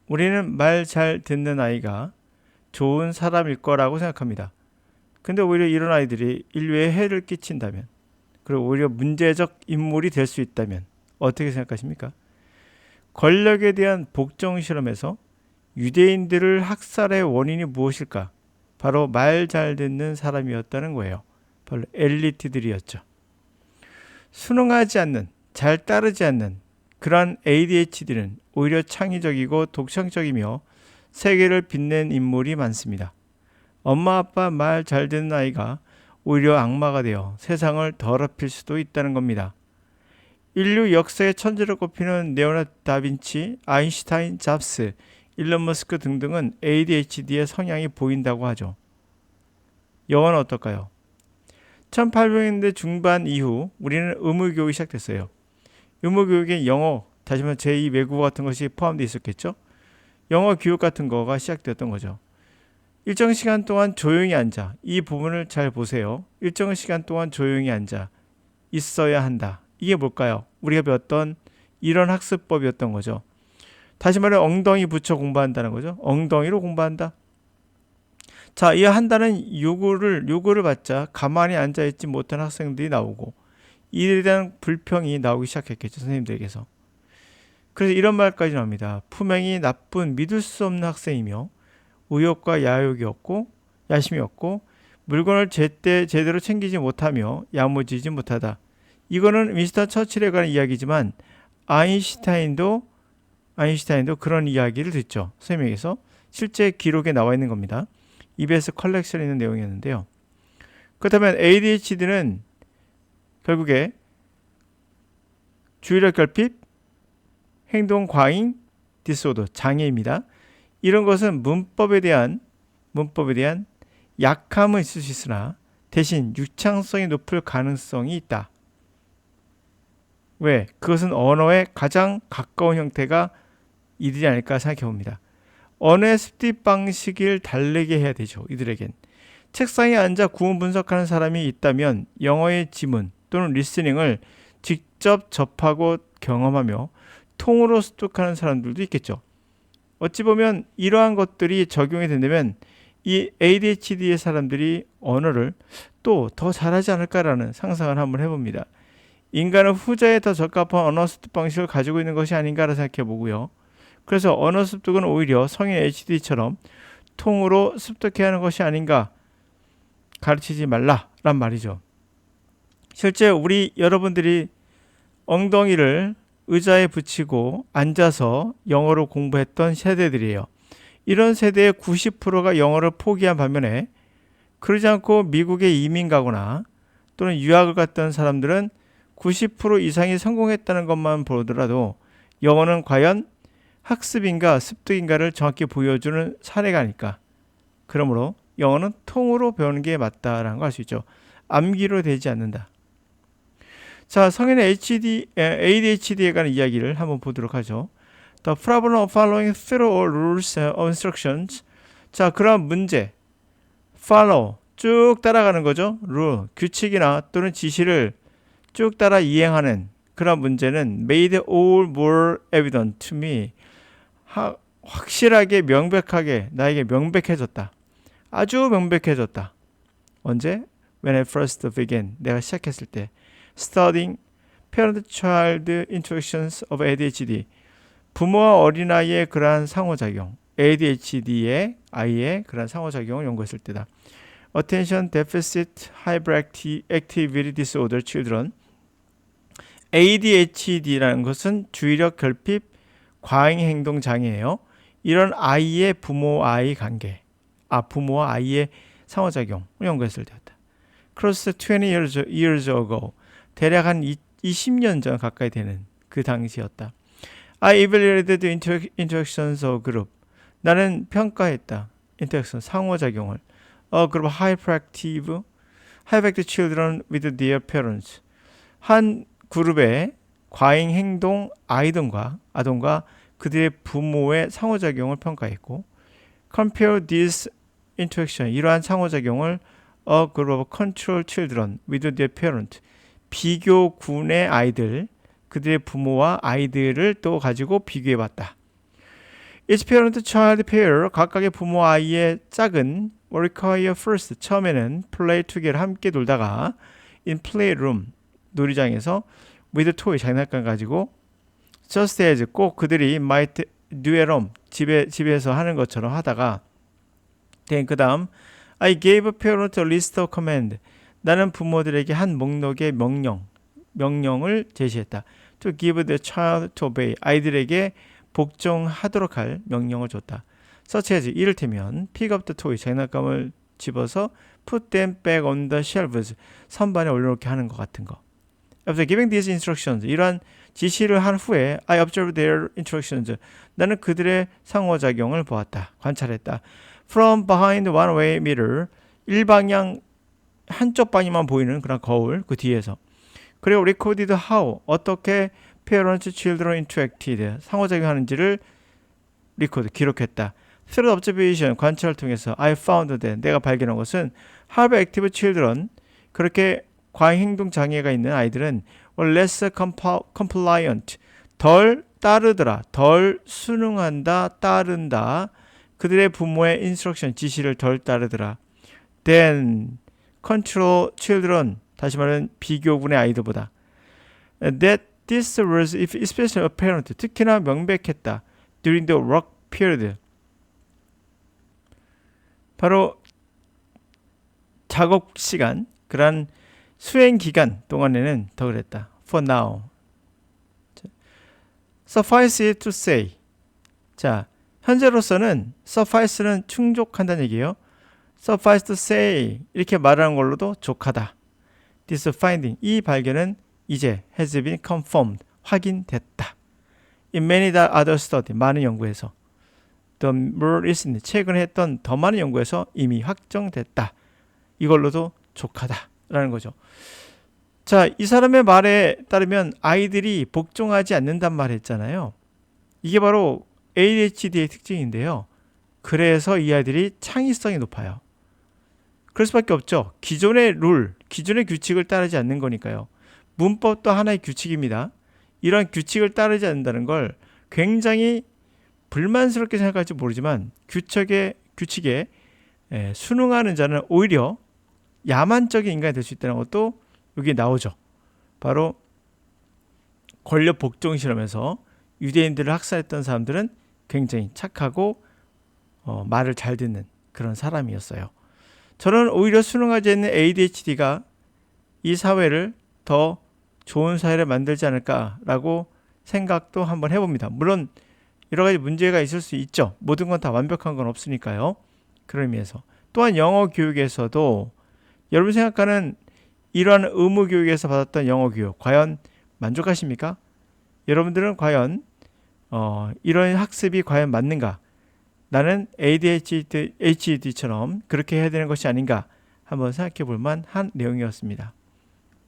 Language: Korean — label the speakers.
Speaker 1: 우리는 말 잘 듣는 아이가 좋은 사람일 거라고 생각합니다. 근데 오히려 이런 아이들이 인류에 해를 끼친다면, 그리고 오히려 문제적 인물이 될 수 있다면 어떻게 생각하십니까? 권력에 대한 복종 실험에서 유대인들을 학살의 원인이 무엇일까? 바로 말 잘 듣는 사람이었다는 거예요. 바로 엘리트들이었죠. 순응하지 않는, 잘 따르지 않는 그러한 ADHD는 오히려 창의적이고 독창적이며 세계를 빛낸 인물이 많습니다. 엄마 아빠 말 잘 듣는 아이가 오히려 악마가 되어 세상을 더럽힐 수도 있다는 겁니다. 인류 역사의 천재로 꼽히는 레오나르도 다빈치, 아인슈타인, 잡스, 일론 머스크 등등은 ADHD의 성향이 보인다고 하죠. 영어는 어떨까요? 1800년대 중반 이후 우리는 의무교육이 시작됐어요. 의무교육에 영어, 다시 말해 제2 외국어 같은 것이 포함되어 있었겠죠? 영어 교육 같은 거가 시작되었던 거죠. 일정 시간 동안 조용히 앉아. 이 부분을 잘 보세요. 일정 시간 동안 조용히 앉아 있어야 한다. 이게 뭘까요? 우리가 배웠던 이런 학습법이었던 거죠. 다시 말해 엉덩이 붙여 공부한다는 거죠. 엉덩이로 공부한다. 자, 이 한다는 요구를 받자 가만히 앉아있지 못한 학생들이 나오고 이에 대한 불평이 나오기 시작했겠죠. 선생님들에게서. 그래서 이런 말까지 나옵니다. 품행이 나쁜 믿을 수 없는 학생이며 의욕과 야욕이 없고 야심이 없고 물건을 제대로 챙기지 못하며 야무지지 못하다. 이거는 윈스턴 처칠에 관한 이야기지만 아인슈타인도 그런 이야기를 듣죠. 선생님에게서 실제 기록에 나와 있는 겁니다. EBS 컬렉션에 있는 내용이었는데요. 그렇다면 ADHD는 결국에 주의력 결핍, 행동 과잉, 디소더, 장애입니다. 이런 것은 문법에 대한 약함은 있을 수 있으나 대신 유창성이 높을 가능성이 있다. 왜? 그것은 언어에 가장 가까운 형태가 이들이 아닐까 생각해 봅니다. 언어의 습득 방식을 다르게 해야 되죠. 이들에겐. 책상에 앉아 구문 분석하는 사람이 있다면 영어의 지문 또는 리스닝을 직접 접하고 경험하며 통으로 습득하는 사람들도 있겠죠. 어찌 보면 이러한 것들이 적용이 된다면 이 ADHD의 사람들이 언어를 또 더 잘하지 않을까라는 상상을 한번 해봅니다. 인간은 후자에 더 적합한 언어 습득 방식을 가지고 있는 것이 아닌가라 생각해 보고요. 그래서 언어 습득은 오히려 성인 HD처럼 통으로 습득해야 하는 것이 아닌가 가르치지 말라란 말이죠. 실제 우리 여러분들이 엉덩이를 의자에 붙이고 앉아서 영어로 공부했던 세대들이에요. 이런 세대의 90%가 영어를 포기한 반면에 그러지 않고 미국에 이민 가거나 또는 유학을 갔던 사람들은 90% 이상이 성공했다는 것만 보더라도 영어는 과연 학습인가 습득인가를 정확히 보여주는 사례가 아닐까. 그러므로 영어는 통으로 배우는 게 맞다라는 걸 알 수 있죠. 암기로 되지 않는다. 자, 성인의 ADHD에 관한 이야기를 한번 보도록 하죠. The problem of following through all rules or instructions. 자, 그런 문제. follow, 쭉 따라가는 거죠. rule, 규칙이나 또는 지시를 쭉 따라 이행하는 그런 문제는 made all more evident to me. 확실하게 명백하게 나에게 명백해졌다. 아주 명백해졌다. 언제? When I first began. 내가 시작했을 때. Studying parent-child interactions of ADHD. 부모와 어린아이의 그러한 상호작용. ADHD의 아이의 그러한 상호작용을 연구했을 때다. Attention Deficit Hyperactivity Disorder Children. ADHD라는 것은 주의력 결핍 과잉 행동 장애예요. 이런 아이의 부모-아이 관계, 부모와 아이의 상호작용을 연구했을 때였다. Close to 20 years ago, 대략 한 20년 전 가까이 되는 그 당시였다. I evaluated the interactions of group. 나는 평가했다. interaction, 상호작용을. group hyperactive children with their parents. 한 그룹의 과잉 행동 아동과 그들의 부모의 상호작용을 평가했고 compare this interaction 이러한 상호작용을 a group of control children with their parent 비교군의 아이들 그들의 부모와 아이들을 또 가지고 비교해봤다. Each parent-child pair, 각각의 부모 아이의 짝은 require first, 처음에는 play together, 함께 놀다가 in playroom, 놀이장에서 with toy, 장난감 가지고 just as, 꼭 그들이 might do at home, 집에서 하는 것처럼 하다가 then 그 다음 I gave parent a list of command, 나는 부모들에게 한 목록의 명령을 제시했다. To give the child to obey, 아이들에게 복종하도록 할 명령을 줬다. such as, 이를테면 pick up the toy, 장난감을 집어서 put them back on the shelves, 선반에 올려놓게 하는 것 같은 거. After giving these instructions, 이러한 지시를 한 후에 I observed their instructions, 나는 그들의 상호작용을 보았다. 관찰했다. From behind one-way mirror, 일방향 한쪽 방향만 보이는 그런 거울 그 뒤에서. 그리고 recorded how, 어떻게 parents, children interacted, 상호작용하는지를 record, 기록했다. Through observation, 관찰을 통해서 I found that, 내가 발견한 것은 have active children, 그렇게 과잉행동 장애가 있는 아이들은 were less compliant, 덜 따르더라, 덜 순응한다, 따른다, 그들의 부모의 instruction, 지시를 덜 따르더라. Then control children, 다시 말하면 비교군의 아이들보다. That this was especially apparent, 특히나 명백했다. During the work period, 바로 작업 시간, 그러한 수행 기간 동안에는 더 그랬다. For now. Suffice it to say. 자, 현재로서는 suffice는 충족한다는 얘기예요. Suffice to say, 이렇게 말하는 걸로도 족하다. This finding, 이 발견은 이제 has been confirmed, 확인됐다. In many other studies, 많은 연구에서. The more recent, 최근에 했던 더 많은 연구에서 이미 확정됐다. 이걸로도 족하다 라는 거죠. 자, 이 사람의 말에 따르면 아이들이 복종하지 않는단 말 했잖아요. 이게 바로 ADHD의 특징인데요. 그래서 이 아이들이 창의성이 높아요. 그럴 수밖에 없죠. 기존의 룰, 기존의 규칙을 따르지 않는 거니까요. 문법도 하나의 규칙입니다. 이러한 규칙을 따르지 않는다는 걸 굉장히 불만스럽게 생각할지 모르지만 규칙에 순응하는 자는 오히려 야만적인 인간이 될 수 있다는 것도 여기 나오죠. 바로 권력 복종 실험에서 유대인들을 학살했던 사람들은 굉장히 착하고 말을 잘 듣는 그런 사람이었어요. 저는 오히려 순응하지 않는 ADHD가 이 사회를 더 좋은 사회를 만들지 않을까라고 생각도 한번 해봅니다. 물론 여러 가지 문제가 있을 수 있죠. 모든 건 다 완벽한 건 없으니까요. 그런 의미에서. 또한 영어 교육에서도 여러분 생각하는 이러한 의무 교육에서 받았던 영어 교육 과연 만족하십니까? 여러분들은 과연 이런 학습이 과연 맞는가? 나는 ADHD처럼 그렇게 해야 되는 것이 아닌가? 한번 생각해 볼 만한 내용이었습니다.